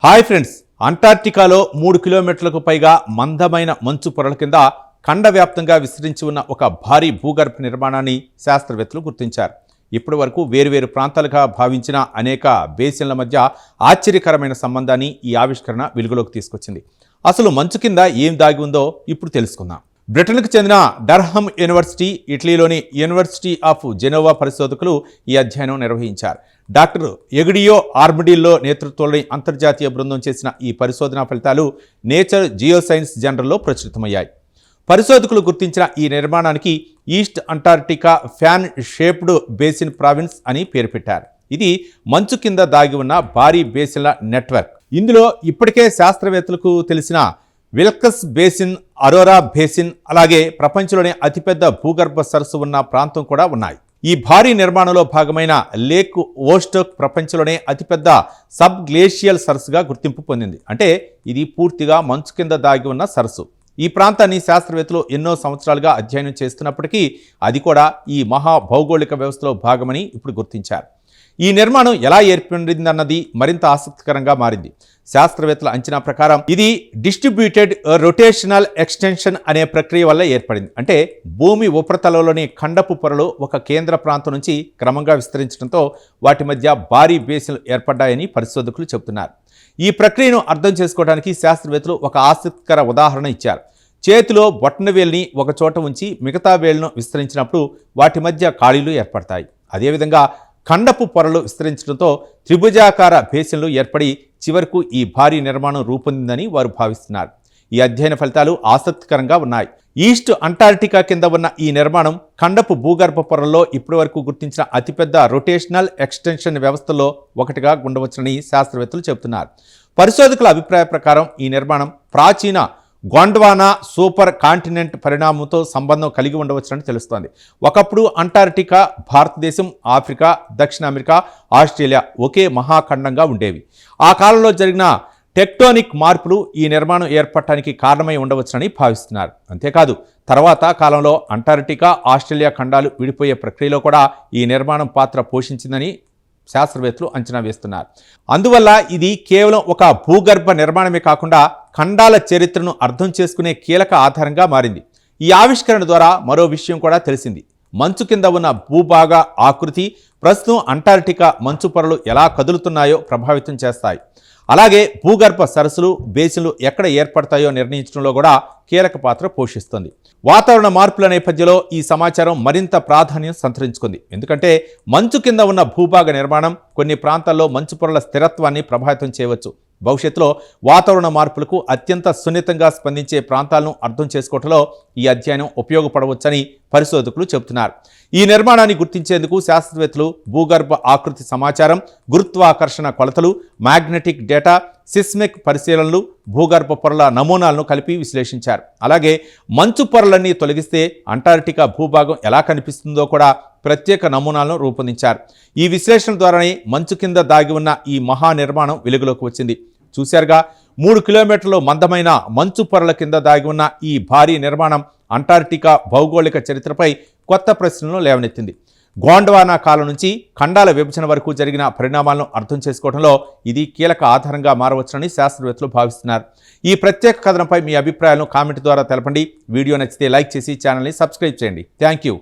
Hi friends, అంటార్క్టికాలో 3 కిలోమీటర్లకు పైగా మందమైన మంచు పొరల కింద ఖండవ్యాప్తంగా విస్తరించి ఉన్న ఒక భారీ భూగర్భ నిర్మాణాన్ని శాస్త్రవేత్తలు గుర్తించారు. ఇప్పటి వరకు వేరువేరు ప్రాంతాలుగా భావించిన అనేక బేసిన్ల మధ్య ఆశ్చర్యకరమైన సంబంధాన్ని ఈ ఆవిష్కరణ వెలుగులోకి తీసుకొచ్చింది. అసలు మంచు కింద ఏం దాగి ఉందో ఇప్పుడు తెలుసుకుందాం. బ్రిటన్కు చెందిన డర్హమ్ యూనివర్సిటీ, ఇటలీలోని యూనివర్సిటీ ఆఫ్ జెనోవా పరిశోధకులు ఈ అధ్యయనం నిర్వహించారు. డాక్టర్ ఎగిడియో ఆర్మిడిల్లో నేతృత్వంలోని అంతర్జాతీయ బృందం చేసిన ఈ పరిశోధనా ఫలితాలు నేచర్ జియోసైన్స్ జర్నల్లో ప్రచురితమయ్యాయి. పరిశోధకులు గుర్తించిన ఈ నిర్మాణానికి east Antarctica fan shaped basin province అని పేరు పెట్టారు. ఇది మంచు కింద దాగి ఉన్న భారీ బేసిన్ల నెట్వర్క్. ఇందులో ఇప్పటికే శాస్త్రవేత్తలకు తెలిసిన విల్కస్ బేసిన్, అరోరా బేసిన్, అలాగే ప్రపంచంలోనే అతిపెద్ద భూగర్భ సరస్సు ఉన్న ప్రాంతం కూడా ఉన్నాయి. ఈ భారీ నిర్మాణంలో భాగమైన లేక్ ఓస్టోక్ ప్రపంచంలోనే అతిపెద్ద సబ్ గ్లేషియల్ సరస్సుగా గుర్తింపు పొందింది. అంటే ఇది పూర్తిగా మంచు కింద దాగి ఉన్న సరస్సు. ఈ ప్రాంతాన్ని శాస్త్రవేత్తలు ఎన్నో సంవత్సరాలుగా అధ్యయనం చేస్తున్నప్పటికీ అది కూడా ఈ మహా భౌగోళిక వ్యవస్థలో భాగమని ఇప్పుడు గుర్తించారు. ఈ నిర్మాణం ఎలా ఏర్పడిందన్నది మరింత ఆసక్తికరంగా మారింది. శాస్త్రవేత్తల అంచనా ప్రకారం ఇది డిస్ట్రిబ్యూటెడ్ రొటేషనల్ ఎక్స్టెన్షన్ అనే ప్రక్రియ వల్ల ఏర్పడింది. అంటే భూమి ఉపరితలంలోని ఖండపు పొరలు ఒక కేంద్ర ప్రాంతం నుంచి క్రమంగా విస్తరించడంతో వాటి మధ్య భారీ బేసిన్లు ఏర్పడ్డాయని పరిశోధకులు చెబుతున్నారు. ఈ ప్రక్రియను అర్థం చేసుకోవడానికి శాస్త్రవేత్తలు ఒక ఆసక్తికర ఉదాహరణ ఇచ్చారు. చేతిలో బొటనవేలుని ఒక చోట ఉంచి మిగతా వేలును విస్తరించినప్పుడు వాటి మధ్య ఖాళీలు ఏర్పడతాయి. అదేవిధంగా ఖండపు పొరలు విస్తరించడంతో త్రిభుజాకార బేసిన్లు ఏర్పడి చివరకు ఈ భారీ నిర్మాణం రూపొందిందని వారు భావిస్తున్నారు. ఈ అధ్యయన ఫలితాలు ఆసక్తికరంగా ఉన్నాయి. ఈస్ట్ అంటార్క్టికా కింద ఉన్న ఈ నిర్మాణం ఖండపు భూగర్భ పొరల్లో ఇప్పటివరకు గుర్తించిన అతిపెద్ద రొటేషనల్ ఎక్స్టెన్షన్ వ్యవస్థలో ఒకటిగా ఉండవచ్చునని శాస్త్రవేత్తలు చెబుతున్నారు. పరిశోధకుల అభిప్రాయ ప్రకారం ఈ నిర్మాణం ప్రాచీన గోండ్వానా సూపర్ కాంటినెంట్ పరిణామంతో సంబంధం కలిగి ఉండవచ్చునని తెలుస్తోంది. ఒకప్పుడు అంటార్క్టికా, భారతదేశం, ఆఫ్రికా, దక్షిణ అమెరికా, ఆస్ట్రేలియా ఒకే మహాఖండంగా ఉండేవి. ఆ కాలంలో జరిగిన టెక్టోనిక్ మార్పులు ఈ నిర్మాణం ఏర్పడటానికి కారణమై ఉండవచ్చునని భావిస్తున్నారు. అంతేకాదు తర్వాత కాలంలో అంటార్క్టికా, ఆస్ట్రేలియా ఖండాలు విడిపోయే ప్రక్రియలో కూడా ఈ నిర్మాణం పాత్ర పోషించిందని శాస్త్రవేత్తలు అంచనా వేస్తున్నారు. అందువల్ల ఇది కేవలం ఒక భూగర్భ నిర్మాణమే కాకుండా ఖండాల చరిత్రను అర్థం చేసుకునే కీలక ఆధారంగా మారింది. ఈ ఆవిష్కరణ ద్వారా మరో విషయం కూడా తెలిసింది. మంచు కింద ఉన్న భూభాగ ఆకృతి ప్రస్తుతం అంటార్క్టికా మంచు పొరలు ఎలా కదులుతున్నాయో ప్రభావితం చేస్తాయి. అలాగే భూగర్భ సరస్సులు, బేసిన్లు ఎక్కడ ఏర్పడతాయో నిర్ణయించడంలో కూడా కీలక పాత్ర పోషిస్తుంది. వాతావరణ మార్పుల నేపథ్యంలో ఈ సమాచారం మరింత ప్రాధాన్యం సంతరించుకుంది. ఎందుకంటే మంచు కింద ఉన్న భూభాగ నిర్మాణం కొన్ని ప్రాంతాల్లో మంచు పొరల స్థిరత్వాన్ని ప్రభావితం చేయవచ్చు. భవిష్యత్తులో వాతావరణ మార్పులకు అత్యంత సున్నితంగా స్పందించే ప్రాంతాలను అర్థం చేసుకోవడంలో ఈ అధ్యయనం ఉపయోగపడవచ్చని పరిశోధకులు చెబుతున్నారు. ఈ నిర్మాణాన్ని గుర్తించేందుకు శాస్త్రవేత్తలు భూగర్భ ఆకృతి సమాచారం, గురుత్వాకర్షణ కొలతలు, మ్యాగ్నెటిక్ డేటా, సిస్మిక్ పరిశీలనలు, భూగర్భ పొరల నమూనాలను కలిపి విశ్లేషించారు. అలాగే మంచు పొరలన్నీ తొలగిస్తే అంటార్క్టికా భూభాగం ఎలా కనిపిస్తుందో కూడా ప్రత్యేక నమూనాలను రూపొందించారు. ఈ విశ్లేషణ ద్వారానే మంచు కింద దాగి ఉన్న ఈ మహా నిర్మాణం వెలుగులోకి వచ్చింది. చూశారుగా, 3 కిలోమీటర్ల మందమైన మంచు పొరల కింద దాగి ఉన్న ఈ భారీ నిర్మాణం అంటార్క్టికా భౌగోళిక చరిత్రపై కొత్త ప్రశ్నలను లేవనెత్తింది. గోండ్వానా కాలం నుంచి ఖండాల విభజన వరకు జరిగిన పరిణామాలను అర్థం చేసుకోవడంలో ఇది కీలక ఆధారంగా మారవచ్చునని శాస్త్రవేత్తలు భావిస్తున్నారు. ఈ ప్రత్యేక కథనంపై మీ అభిప్రాయాలను కామెంట్ ద్వారా తెలపండి. వీడియో నచ్చితే లైక్ చేసి ఛానల్ని సబ్స్క్రైబ్ చేయండి. Thank you.